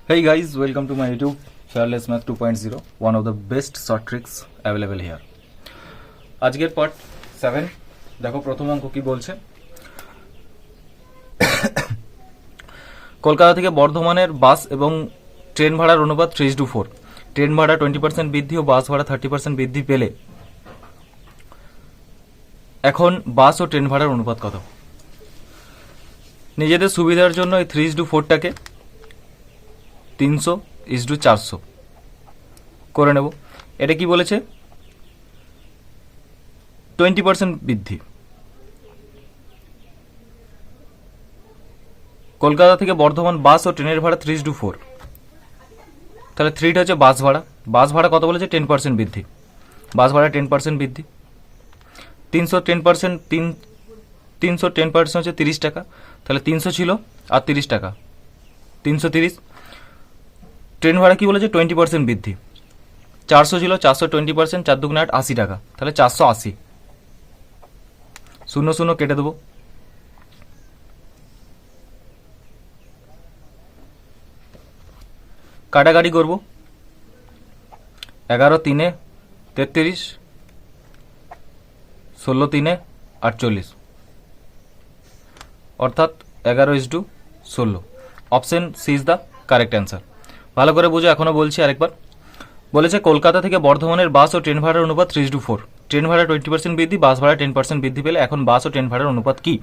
Hey guys, welcome to my YouTube Fearless Math 2.0, one of the best short tricks available here. আজকের part 7 দেখো প্রথম অঙ্ক কি বলছে। কলকাতা থেকে বর্ধমানের বাস এবং ট্রেন ভাড়ার অনুপাত 3:4। ট্রেন ভাড়া 20% বৃদ্ধি ও বাস ভাড়া 30% বৃদ্ধি পেলে এখন বাস ও ট্রেন ভাড়ার অনুপাত কত? নিজেদের সুবিধার জন্য এই 3:4টাকে 300:400 করে নেব। এটা কি বলেছে? 20% বৃদ্ধি। কলকাতা থেকে বর্ধমান বাস ও ট্রেনের ভাড়া 3:4, তাহলে 3টা হচ্ছে বাস ভাড়া। বাস ভাড়া কত বলেছে? 10% বৃদ্ধি। বাস ভাড়া 10% বৃদ্ধি। 310% হচ্ছে 30 টাকা, তাহলে 300 ছিল আর 30 টাকা 330। ট্রেন ভাড়া কি বলেছে? 20% বৃদ্ধি। 400 ছিল, 400 20%, 4 দুগুণে 8, 80 টাকা, তাহলে 480। 0 কেটে দেবো। কাটাকাটি করব। 11 3 33, 16 3 48, অর্থাৎ 11:16। Option C is the correct answer. ভালো করে বুঝো, এখনও বলছি আরেকবার। বলেছে কলকাতা থেকে বর্ধমানের বাস ও ট্রেন ভাড়ার অনুপাত 3:4। ট্রেন ভাড়া 20% বৃদ্ধি, বাস ভাড়া 10% বৃদ্ধি পেলে এখন বাস ও ট্রেন ভাড়ার অনুপাত কি?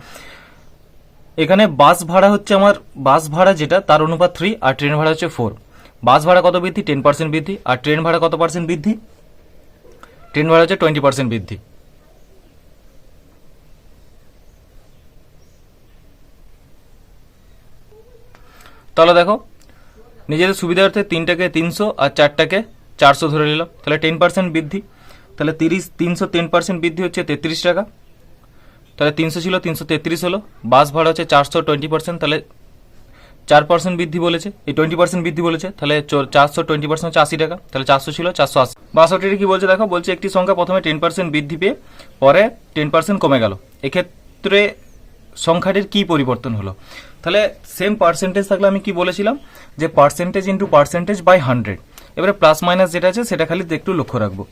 এখানে বাস ভাড়া হচ্ছে আমার বাস ভাড়া যেটা তার অনুপাত 3 আর ট্রেন ভাড়া হচ্ছে 4। বাস ভাড়া কত বৃদ্ধি? 10% বৃদ্ধি। আর ট্রেন ভাড়া কত পার্সেন্ট বৃদ্ধি? ট্রেন ভাড়া হচ্ছে 20% বৃদ্ধি। তাহলে দেখো, নিজেদের সুবিধার্থে 3টাকে 300 আর 4টাকে 400 ধরে নিলাম, তাহলে 10% বৃদ্ধি। তাহলে 300 10% বৃদ্ধি হচ্ছে 33 টাকা, তাহলে 300 ছিল 333 হলো। বাস ভাড়া হচ্ছে 400 20%, তাহলে 4% বৃদ্ধি বলেছে, এই 20% বৃদ্ধি বলেছে, তাহলে 400 20% হচ্ছে 80 টাকা, তাহলে 400 ছিল 480। 62 কি বলছে দেখো, বলছে একটি সংখ্যা প্রথমে 10% বৃদ্ধি পেয়ে পরে 10% কমে গেল, এক্ষেত্রে সংখ্যাটির কি পরিবর্তন হলো? তাহলে সেম পার্সেন্টেজ থাকলে আমি কি বলেছিলাম যে পার্সেন্টেজ ইন্টু পার্সেন্টেজ বাই 100। এবারে প্লাস মাইনাস যেটা আছে সেটা খালি একটু লক্ষ্য রাখবো।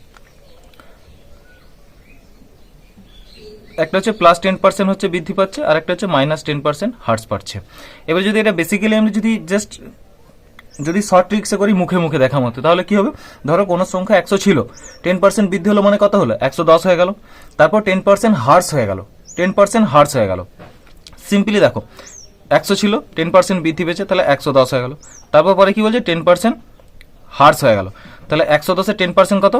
একটা হচ্ছে প্লাস 10% হচ্ছে বৃদ্ধি পাচ্ছে, আর একটা হচ্ছে মাইনাস 10% হ্রাস পাচ্ছে। এবার যদি এটা বেসিক্যালি আমি যদি শর্ট ট্রিক্সে করি মুখে মুখে দেখা মতো, তাহলে কি হবে? ধরো কোনো সংখ্যা 100 ছিল, 10% বৃদ্ধি হলো মানে কত হলো? 110 হয়ে গেল। তারপর 10% হ্রাস হয়ে গেল, 10% হ্রাস হয়ে গেল। সিম্পলি দেখো, 100 ছিল, 10% বৃদ্ধি পেয়েছে, তাহলে 110 হয়ে গেল। তারপর পরে কি বলছে? 10% হ্রাস হয়ে গেল, তাহলে 110-এর 10% কত?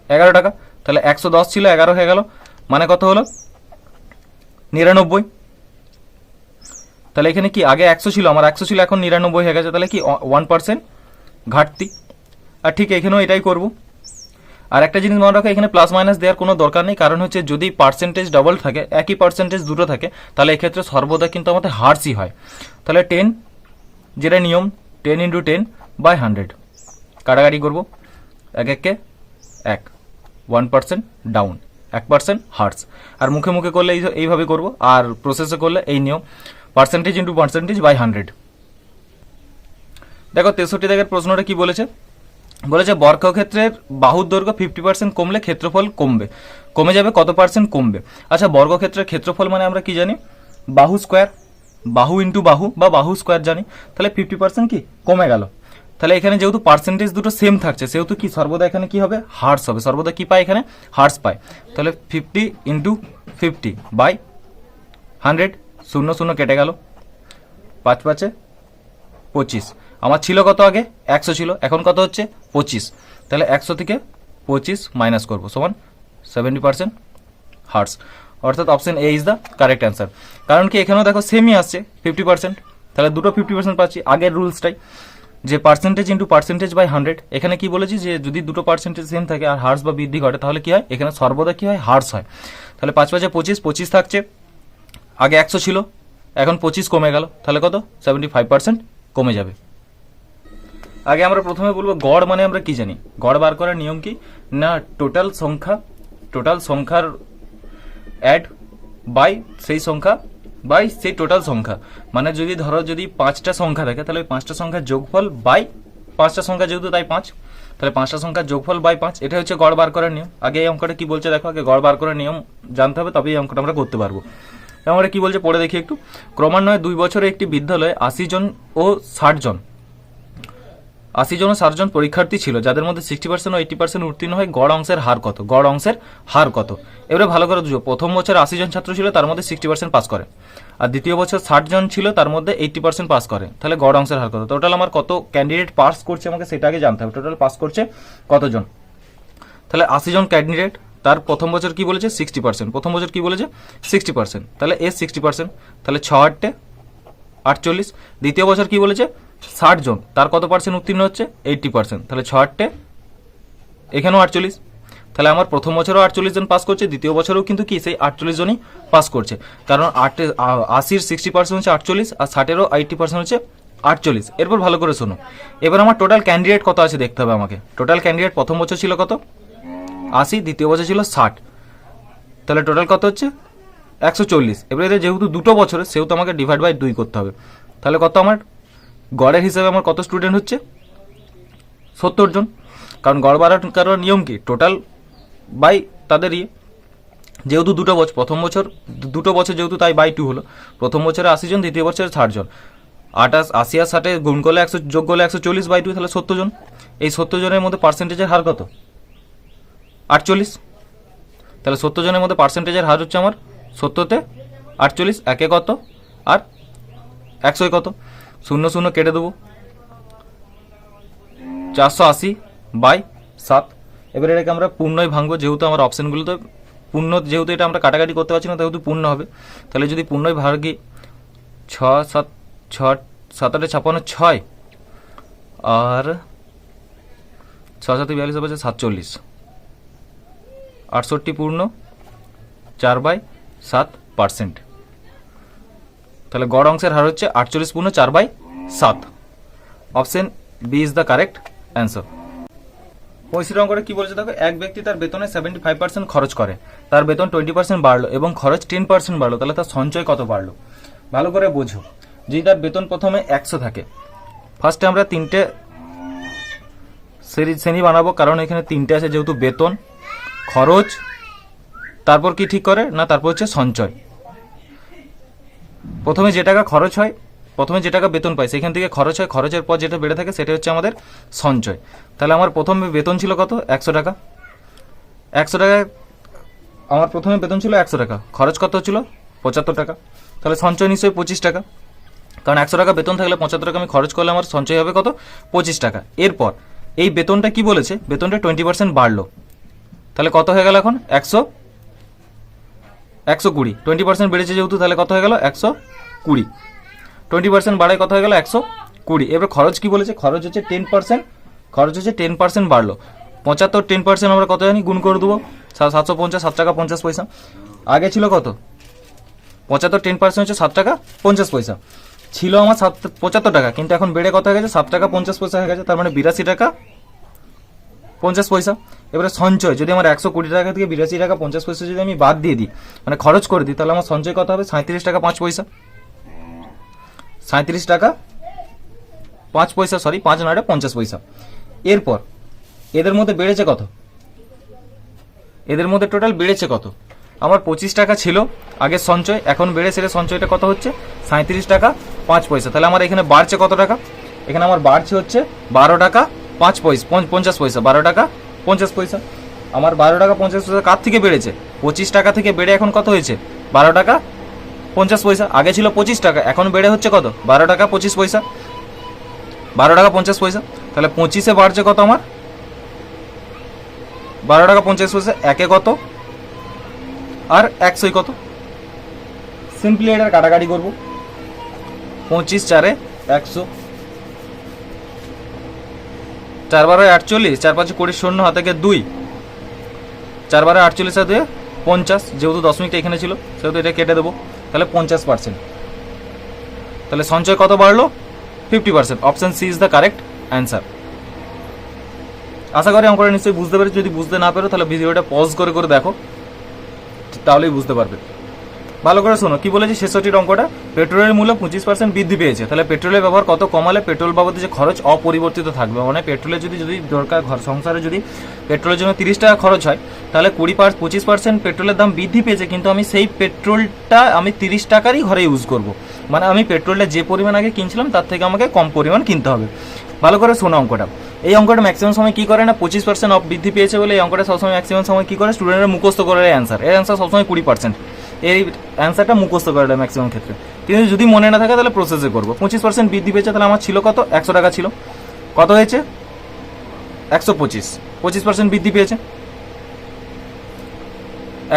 11 টাকা, তাহলে 110 ছিল 11 হয়ে গেল, মানে কত হলো? 99। তাহলে এখানে কি আগে 100 ছিল, আমার 100 ছিল, এখন 99 হয়ে গেছে, তাহলে কি 1% ঘাটতি। আর ঠিক এখানেও এটাই করব। আর একটা জিনিস মনে রাখো, এখানে প্লাস মাইনাস দেওয়ার কোনো দরকার নেই, কারণ হচ্ছে যদি পার্সেন্টেজ ডবল থাকে, একই পার্সেন্টেজ দুটো থাকে, তাহলে এক্ষেত্রে সর্বদা কিন্তু আমাদের হ্রাসই হয়। তাহলে 10, যেটা নিয়ম 10 × 10/100। কাটাকাটি করবো, 1 1% ডাউন, 1% হ্রাস। আর মুখে মুখে করলে এইভাবে করব, আর প্রসেসে করলে এই নিয়ম পার্সেন্টেজ ইন্টু পার্সেন্টেজ বাই 100। দেখো 63 দাগের প্রশ্নটা কি বলেছে? বলেছে বর্গক্ষেত্রের বাহুর দৈর্ঘ্য 50% কমলে ক্ষেত্রফল কমে যাবে কত পার্সেন্ট কমবে? আচ্ছা, বর্গক্ষেত্রের ক্ষেত্রফল মানে আমরা কি জানি? বাহু স্কোয়ার, বাহু ইন্টু বাহু বা বাহু স্কোয়ার জানি। তাহলে 50% কি কমে গেল। তাহলে এখানে যেহেতু পার্সেন্টেজ দুটো সেম থাকছে, সেহেতু কি সর্বদা এখানে কি হবে? হ্রাস হবে। সর্বদা কি পায়? এখানে হ্রাস পায়। তাহলে 50 × 50/100। 0 কেটে গেল, 5 5 25। আমার ছিল কত? আগে 100 ছিল, এখন কত হচ্ছে? 25। তাহলে 100 থেকে 25 মাইনাস করবো, সমান 70% হ্রাস। অর্থাৎ option A is the correct answer. কারণ কি এখানেও দেখো সেমই আসছে 50%, তাহলে দুটো 50% পাচ্ছি। আগের রুলসটাই যে পার্সেন্টেজ ইন্টু পার্সেন্টেজ বাই 100। এখানে কি বলেছি যে যদি দুটো পার্সেন্টেজ সেম থাকে আর হ্রাস বা বৃদ্ধি ঘটে, তাহলে কি হয়? এখানে সর্বদা কি হয়? হ্রাস হয়। তাহলে 5 5 25 থাকছে, আগে 100 ছিল, এখন 25 কমে গেল, তাহলে কত? 75% কমে যাবে। আগে আমরা প্রথমে বলবো গড় মানে আমরা কি জানি? গড় বার করার নিয়ম কি না? টোটাল সংখ্যার অ্যাড বাই সেই সংখ্যা বাই সেই টোটাল সংখ্যা, মানে যদি ধরো যদি 5টা সংখ্যা থাকে তাহলে ওই 5টা সংখ্যার যোগফল বাই 5টা সংখ্যা যেহেতু তাই 5, তাহলে 5টা সংখ্যার যোগফল বাই 5। এটা হচ্ছে গড় বার করার নিয়ম। আগে এই অঙ্কটা কি বলছে দেখো, আগে গড় বার করার নিয়ম জানতে হবে, তবেই এই অঙ্কটা আমরা করতে পারবো। আমরা কি বলছে পড়ে দেখি একটু। ক্রমান্বয়ে 2 বছরে একটি বিদ্যালয়ে 80 জন ও 60 জন 80 জন ও 60 জন পরীক্ষার্থী ছিল, যাদের মধ্যে 60% ও 80% উত্তীর্ণ হয়। গড় অংশের হার কত? গড় অংশের হার কত? এবারে ভালো করে বুঝো, প্রথম বছর 80 জন ছাত্র ছিল, তার মধ্যে 60% পাস করে, আর দ্বিতীয় বছর 60 জন ছিল, তার মধ্যে 80% পাস করে। তাহলে গড় অংশের হার কত? টোটাল আমার কত ক্যান্ডিডেট পাস করছে আমাকে সেটা আগে জানতে হবে। টোটাল পাস করছে কতজন? তাহলে 80 জন ক্যান্ডিডেট, তার প্রথম বছর কি বলেছে 60%, প্রথম বছর কি বলেছে 60%, তাহলে এস 60%, তাহলে 6 8 48। দ্বিতীয় বছর কি বলেছে 60 জন, তার কত পার্সেন্ট উত্তীর্ণ হচ্ছে 80%, তাহলে 6 এখানেও 48। তাহলে আমার প্রথম বছরও 48 জন পাস করছে, দ্বিতীয় বছরও কিন্তু কি সেই 48 জনই পাস করছে, কারণ 80-র 60% হচ্ছে 48, আর 60-এরও 80% হচ্ছে 48। এরপর ভালো করে শোনো, এবার আমার টোটাল ক্যান্ডিডেট কত আছে দেখতে হবে আমাকে। টোটাল ক্যান্ডিডেট প্রথম বছর ছিল কত 80, দ্বিতীয় বছর ছিল 60, তাহলে টোটাল কত হচ্ছে 140। এবার এদের যেহেতু দুটো বছরে সেহেতু আমাকে ডিভাইড বাই 2 করতে হবে। তাহলে কত আমার গড়ের হিসাবে আমার কত স্টুডেন্ট হচ্ছে 70 জন, কারণ গড় বাড়ার কারণ নিয়ম কি টোটাল বাই তাদের যেহেতু দুটো বছর, প্রথম বছর দুটো বছর যেহেতু তাই বাই 2 হলো। প্রথম বছরে 80 জন, দ্বিতীয় বছরে 60 জন, 80 আর 60 গুণ করলে 100 যোগ করলে 140 বাই 2, তাহলে 70 জন। এই 70 জনের মধ্যে পার্সেন্টেজের হার কত 48, তাহলে 70 জনের মধ্যে পার্সেন্টেজের হার হচ্ছে আমার 70-তে 48, একে কত আর 100 কত, 0 0 কেটে দেবো, 480 বাই 7। এবার এটাকে আমরা পূর্ণই ভাঙবো, যেহেতু আমার অপশানগুলোতে পূর্ণ, যেহেতু এটা আমরা কাটাকাটি করতে পারছি না সেহেতু পূর্ণ হবে। তাহলে যদি পূর্ণই ভাগি 6 7 6 7 8 56 6 আর 6 7 42 হবে 47, 68 পূর্ণ 4/7%। তাহলে গড় অংশের হার হচ্ছে 48 পূর্ণ 4/7। Option B is the correct answer. পঁয়ষট্টি অঙ্কটা কি বলছে দেখো, এক ব্যক্তি তার বেতনে 75% খরচ করে, তার বেতন 20% বাড়লো এবং খরচ 10% বাড়লো, তাহলে তার সঞ্চয় কত বাড়লো? ভালো করে বোঝো, যদি তার বেতন প্রথমে 100 থাকে, ফার্স্টে আমরা 3টে শ্রেণী বানাবো, কারণ এখানে 3টে আছে, যেহেতু বেতন, খরচ, তারপর কি ঠিক করে না, তারপর হচ্ছে সঞ্চয়। প্রথমে যে টাকা খরচ হয়, প্রথমে যে টাকা বেতন পাই সেখান থেকে খরচ হয়, খরচের পর যেটা বেড়ে থাকে সেটা হচ্ছে আমাদের সঞ্চয়। তাহলে আমার প্রথমে বেতন ছিল কত 100 টাকা, 100 টাকা আমার প্রথমে বেতন ছিল 100 টাকা, খরচ কত ছিল 75 টাকা, তাহলে সঞ্চয় নিশ্চয়ই 25 টাকা, কারণ 100 টাকা বেতন থাকলে 75 টাকা আমি খরচ করলে আমার সঞ্চয় হবে কত 25 টাকা। এরপর এই বেতনটা কি বলেছে, বেতনটা 20% বাড়লো, তাহলে কত হয়ে গেল এখন 120, 20% বেড়েছে যেহেতু, তাহলে কত হয়ে গেল 120, 20% বাড়ায় কত হয়ে গেল 120। এবার খরচ কি বলেছে, খরচ হচ্ছে 10%, খরচ হচ্ছে 10% বাড়লো, 75 10% আমরা কত জানি গুণ করে দেবো 750, 7 টাকা 50 পয়সা। আগে ছিল কত 75, 10% হচ্ছে 7 টাকা 50 পয়সা, ছিল আমার 75 টাকা, কিন্তু এখন বেড়ে কত হয়ে গেছে 7 টাকা 50 পয়সা হয়ে গেছে, তার মানে 82 টাকা 50 পয়সা। এবারে সঞ্চয় যদি আমার 120 টাকা থেকে 82 টাকা 50 পয়সা যদি আমি বাদ দিয়ে দিই, মানে খরচ করে দিই, তাহলে আমার সঞ্চয় কত হবে 37 টাকা 5 পয়সা, 37 টাকা 5 পয়সা, সরি 5 9 50 পয়সা। এরপর এদের মধ্যে বেড়েছে কত, এদের মধ্যে টোটাল বেড়েছে কত, আমার 25 টাকা ছিল আগের সঞ্চয়, এখন বেড়ে সেটা সঞ্চয়টা কত হচ্ছে 37 টাকা 5 পয়সা। তাহলে আমার এখানে বাড়ছে কত টাকা, এখানে আমার বাড়ছে হচ্ছে 12 টাকা 5 পয়সা 50 পয়সা, 12 টাকা 50 পয়সা। আমার 12 টাকা 50 পয়সা কার থেকে বেড়েছে, 25 টাকা থেকে বেড়ে এখন কত হয়েছে 12 টাকা 50 পয়সা। আগে ছিল 25 টাকা, এখন বেড়ে হচ্ছে কত 12 টাকা 25 পয়সা, 12 টাকা 50 পয়সা। তাহলে 25-এ বাড়ছে কত আমার 12 টাকা 50 পয়সা, একে কত আর 100 কত, সিম্পলি এটার কাটাকাটি করবো, 25 4 100, 4 12 48, 4 5 20 শূন্য হাতে 2, 4 12 48 আর 2 50, যেহেতু দশমিকটা এখানে ছিল সেহেতু এটা কেটে দেবো, তাহলে 50%। তাহলে সঞ্চয় কত বাড়লো 50%। Option C is the correct answer. আশা করি অঙ্কটা নিশ্চয়ই বুঝতে পেরেছো, যদি বুঝতে না পারো তাহলে ভিডিওটা পজ করে করে দেখো, তাহলেই বুঝতে পারবে। ভালো করে শোনো কি বলেছি 66 অঙ্কটা, পেট্রোলের মূল্য 25% বৃদ্ধি পেয়েছে, তাহলে পেট্রোলের ব্যবহার কত কমালে পেট্রোল বাবদ যে খরচ অপরিবর্তিত থাকবে, মানে পেট্রোলের যদি দরকার ঘর সংসারে যদি পেট্রোলের জন্য 30 টাকা খরচ হয়, তাহলে 25% পেট্রোলের দাম বৃদ্ধি পেয়েছে, কিন্তু আমি সেই পেট্রোলটা আমি 30 টাকারই ঘরে ইউজ করব, মানে আমি পেট্রোলটা যে পরিমাণ আগে কিনছিলাম তার থেকে আমাকে কম পরিমাণ কিনতে হবে। ভালো করে শোনো অঙ্কটা, এই অঙ্কটা ম্যাক্সিমাম সময় কি করে না, 25% অফ বৃদ্ধি পেয়েছে বলে এই অঙ্কটা সবসময় ম্যাক্সিমাম সময় কি করে, স্টুডেন্টরা মুখস্থ করে অ্যান্সার, এর অ্যান্সার সবসময় 20%, এই অ্যান্সারটা মুখস্থ করে দেয় ম্যাক্সিমাম ক্ষেত্রে, কিন্তু যদি মনে না থাকে তাহলে প্রসেসে করবো। 25% বৃদ্ধি পেয়েছে, তাহলে আমার ছিল কত, 100 টাকা ছিল, কত হয়েছে 125, 25% বৃদ্ধি পেয়েছে,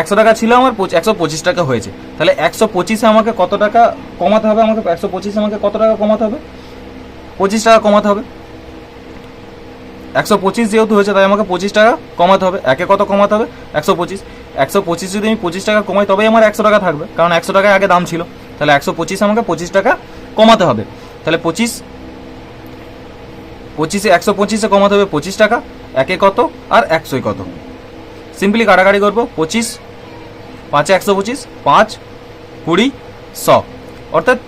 100 টাকা ছিল আমার 125 টাকা হয়েছে, তাহলে 125-এ আমাকে কত টাকা কমাতে হবে, আমাকে 125-এ আমাকে কত টাকা কমাতে হবে, 25 টাকা কমাতে হবে। 125 যেহেতু হয়েছে তাই আমাকে 25 টাকা কমাতে হবে, একে কত কমাতে হবে 125, 125 যদি আমি 25 টাকা কমাই তবেই আমার 100 টাকা থাকবে, কারণ 100 টাকা আগে দাম ছিল, তাহলে 125 আমাকে 25 টাকা কমাতে হবে, তাহলে 25-এ 125-এ কমাতে হবে 25 টাকা, একে কত আর 100 কত, সিম্পলি কাটাকাটি করবো, 25 5-এ 125, 5 20 100 অর্থাৎ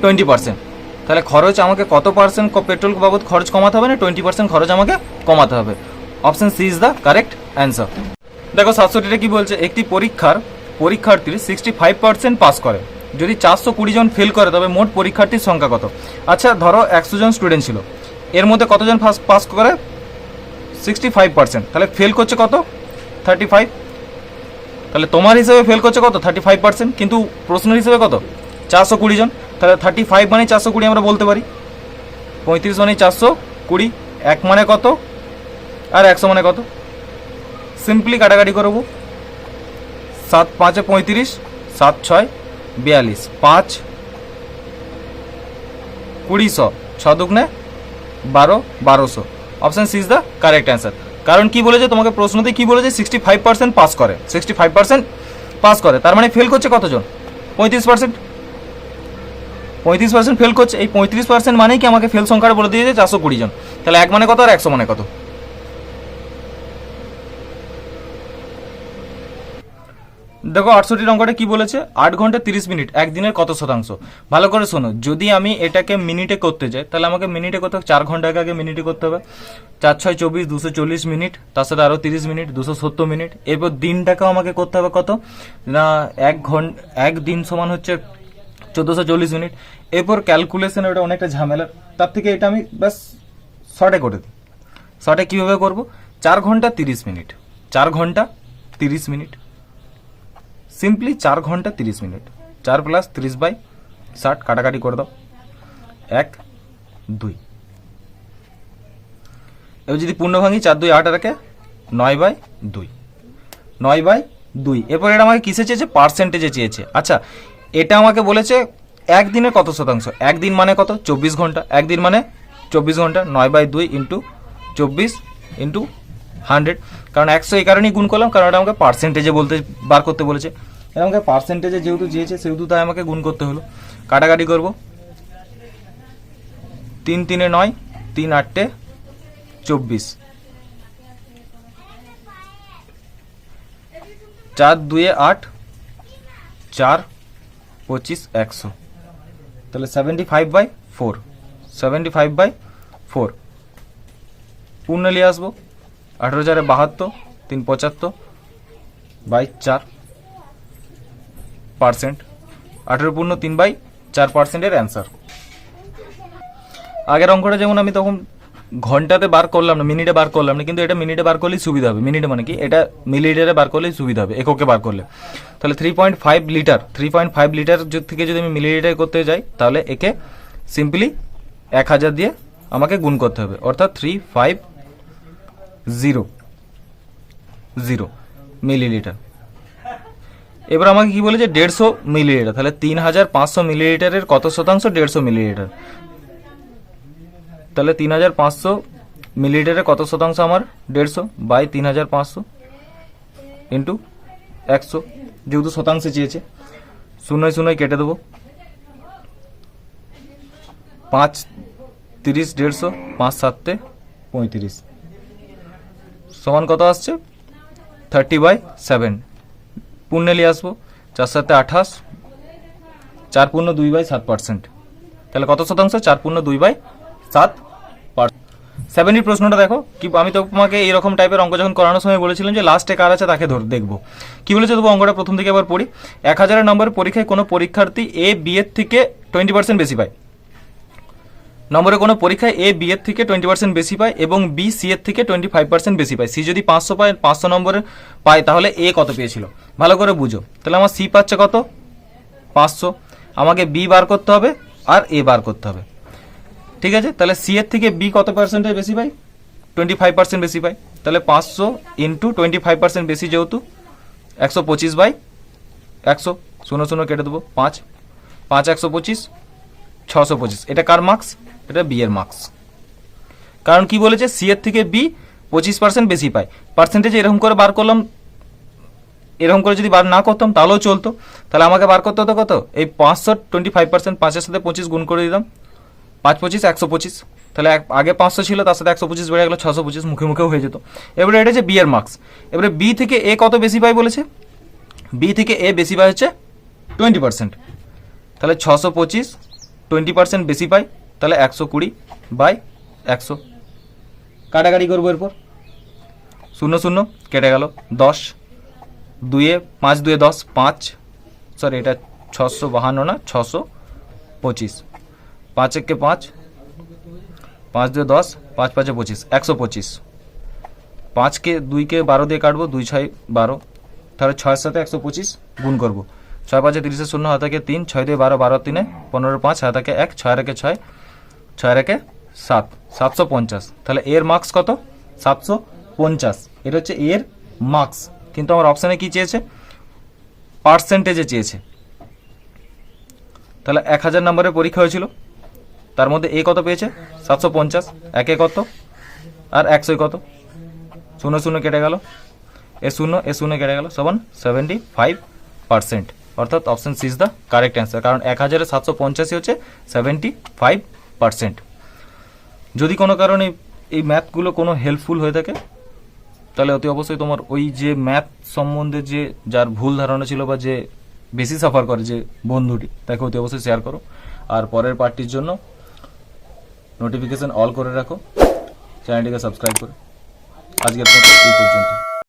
20%, তাহলে খরচ আমাকে কত পার্সেন্ট পেট্রোল বাবদ খরচ কমাতে হবে না, 20% খরচ আমাকে কমাতে হবে। Option C is the correct answer. দেখো 67-টা কি বলছে, একটি পরীক্ষার্থীর 65% পাস করে, যদি 420 জন ফেল করে তবে মোট পরীক্ষার্থীর সংখ্যা কত। আচ্ছা ধরো 100 জন স্টুডেন্ট ছিল, এর মধ্যে কতজন পাস করে 65%, তাহলে ফেল করছে কত 35, তাহলে তোমার হিসেবে ফেল করছে কত 35%, কিন্তু প্রশ্নের হিসেবে কত 420 জন, তাহলে 35 মানে 420 আমরা বলতে পারি, 35 মানে 420, 1 মানে কত আর 100 মানে কত, সিম্পলি কাটাকাটি করবো, 7 5-এ 35, 7 6 42, 5 20 100, 6 দুগুণে 12 1200, option C is the correct answer. কারণ কি বলেছে তোমাকে প্রশ্নতে, কি বলেছে 65% পাস করে, 65% পাস করে, তার মানে ফেল করছে কতজন 35%, 35% ফেল করছে, এই 35% মানেই কি আমাকে ফেল সংখ্যাটা বলে দিয়েছে 420 জন, তাহলে 1 মানে কত আর 100 মানে কত। দেখো 68 অঙ্কটা কি বলেছে, 8 ঘন্টা 30 মিনিট একদিনের কত শতাংশ। ভালো করে শোনো, যদি আমি এটাকে মিনিটে করতে যাই তাহলে আমাকে মিনিটে করতে হবে, 4 ঘন্টাকে আগে মিনিটে করতে হবে, 4 6 24 240 মিনিট, তার সাথে আরো 30 মিনিট 270 মিনিট, এরপর দিনটাকেও আমাকে করতে হবে কত না, 1 ঘন্টা 1 দিন সমান হচ্ছে 1440 মিনিট, এরপর ক্যালকুলেশন ওটা অনেকটা ঝামেলা, তার থেকে এটা আমি ব্যাস শর্টে করে দিই। শর্টে কীভাবে করবো, 4 ঘন্টা 30 মিনিট, 4 ঘন্টা 30 মিনিট, সিম্পলি 4 ঘন্টা 30 মিনিট, 4 + 30/60 কাটাকাটি করে দাও, 1 2, এবার যদি পূর্ণ ভাঙি 4 2 8 রাখে 9/2, 9/2, এরপর এটা আমাকে কিসে চেয়েছে, পার্সেন্টেজে চেয়েছে। আচ্ছা এটা আমাকে বলেছে একদিনে কত শতাংশ, একদিন মানে কত 24 ঘন্টা, একদিন মানে 24 ঘন্টা, 9/2 ইন্টু 24 ইন্টু 100, কারণ 100 এই কারণেই গুণ করলাম কারণ এটা আমাকে পার্সেন্টেজে বার করতে বলেছে, এটা আমাকে পার্সেন্টেজে যেহেতু চেয়েছে সেহেতু তাই আমাকে গুণ করতে হলো, কাটাকাটি করব, 3 3 9, 3 8 24, 4 2 8, 4 25 100, তাহলে 75/4, 75/4 পূর্ণ নিয়ে আসবো, 18 4 72, 3 75/4%, 18 পূর্ণ 3/4% এর অ্যান্সার। আগের অঙ্কটা যেমন আমি তখন ঘন্টাতে বার করলাম না, মিনিটে বার করলাম না, কিন্তু এটা মিনিটে বার করলেই সুবিধা হবে, মিনিটে মানে কি এটা মিলিলিটারে বার করলেই সুবিধা হবে, এককে বার করলে, তাহলে 3.5 লিটার, 3.5 লিটার থেকে যদি আমি মিলিলিটার করতে যাই তাহলে একে সিম্পলি 1000 দিয়ে আমাকে গুণ করতে হবে, অর্থাৎ 350 মিলিলিটার। এবার আমাকে কি বলেছে 150 মিলিলিটার, তাহলে 3500 মিলিলিটারের কত শতাংশ 150 মিলিলিটার, তাহলে 3500 মিলিলিটারের কত শতাংশ আমার 150/3500 ইন্টু 100, যেহেতু শতাংশে চেয়েছে 0 0 কেটে দেবো, 5 30 150, 5 7 35 সমান কত আসছে 30/7, পূর্ণে নিয়ে আসবো, 4 7 28, 4/2/7%। তাহলে কত শতাংশ? 4/2/7%। 70 প্রশ্নটা দেখো কি, আমি তো তোমাকে এইরকম টাইপের অঙ্ক যখন করানোর সময় বলেছিলাম যে লাস্টে কার আছে তাকে দেখবো। কি বলেছে তবু অঙ্কটা প্রথম থেকে আবার পড়ি। 1000 নম্বরের পরীক্ষায় কোনো পরীক্ষার্থী এ বি এর থেকে 20% বেশি পায়। নম্বরে কোনো পরীক্ষায় এ বি এর থেকে 20% বেশি পায় এবং বি সি এর থেকে 25% বেশি পায়। সি যদি 500 পায়, 500 নম্বরের পায়, তাহলে এ কত পেয়েছিল ভালো করে বুঝো। তাহলে আমার সি পাচ্ছে কত? 500। আমাকে বি বার করতে হবে আর এ বার করতে হবে, ঠিক আছে। তাহলে সি এর থেকে বি কত পার্সেন্টেজ বেশি পায়? 25% বেশি পায়। তাহলে 500 ইন্টু 25% বেশি, যেহেতু 125/100, 0 কেটে দেবো। 5 5 125, 625। এটা কার মার্কস? এটা বি এর মার্কস। কারণ কি বলেছে, সি এর থেকে বি 25% বেশি পায়। পার্সেন্টেজ এরকম করে বার করলাম, এরকম করে যদি বার না করতাম তাহলেও চলতো। তাহলে আমাকে বার করতে হতো কত? এই 500 25%, 5-এর সাথে 25 গুণ করে দিলাম, 5 25 125। তাহলে আগে 500 ছিল, তার সাথে 125 বেড়ে গেল 625, মুখে মুখেও হয়ে যেত। এবারে এটা হচ্ছে বি এর মার্কস। এবারে বি থেকে এ কত বেশি পায় বলেছে? বি থেকে এ বেশি পায় হচ্ছে 20%। তাহলে 625 20% বেশি পায়, তাহলে 120/100। কাটাকাটি করবো এরপর, 0 কেটে গেল। 10 2-এ 5 2-এ 10, 5 সরি এটা 652 না, 625। 5 1-কে 5, 5 2-এ 10, 5 5-এ 25, 125। 5-কে 2-কে 12 দিয়ে কাটবো, 2 6 12। তাহলে 6-এর সাথে 125 গুণ করবো। 6 5-এ 30, 0 হাতে 3, 6 2 12, 12 3 15, 5 হাতে 1, 6 1 6, 6 1 7, 750। তাহলে এর মার্কস কত? 750। এটা হচ্ছে এর মার্কস। কিন্তু আমার অপশানে কি চেয়েছে? পার্সেন্টেজে চেয়েছে। তাহলে 1000 নম্বরের পরীক্ষা হয়েছিল, তার মধ্যে এ কত পেয়েছে? 750। একে কত আর 100 কত? 0 কেটে গেল, এ 0 কেটে গেল, সমান 75%। অর্থাৎ option C is the correct answer. কারণ 1000-এ 785 হচ্ছে 75%। যদি কোনো কারণে এই ম্যাথগুলো কোনো হেল্পফুল হয়ে থাকে, তাহলে অতি অবশ্যই তোমার ওই যে ম্যাথ সম্বন্ধে যে যার ভুল ধারণা ছিল বা যে বেশি সাফার করে যে বন্ধুটি, তাকে অতি অবশ্যই শেয়ার করো। আর পরের পার্টির জন্য নোটিফিকেশন অল করে রাখো, চ্যানেলটিকে সাবস্ক্রাইব করো। আজকের মতো এই পর্যন্ত।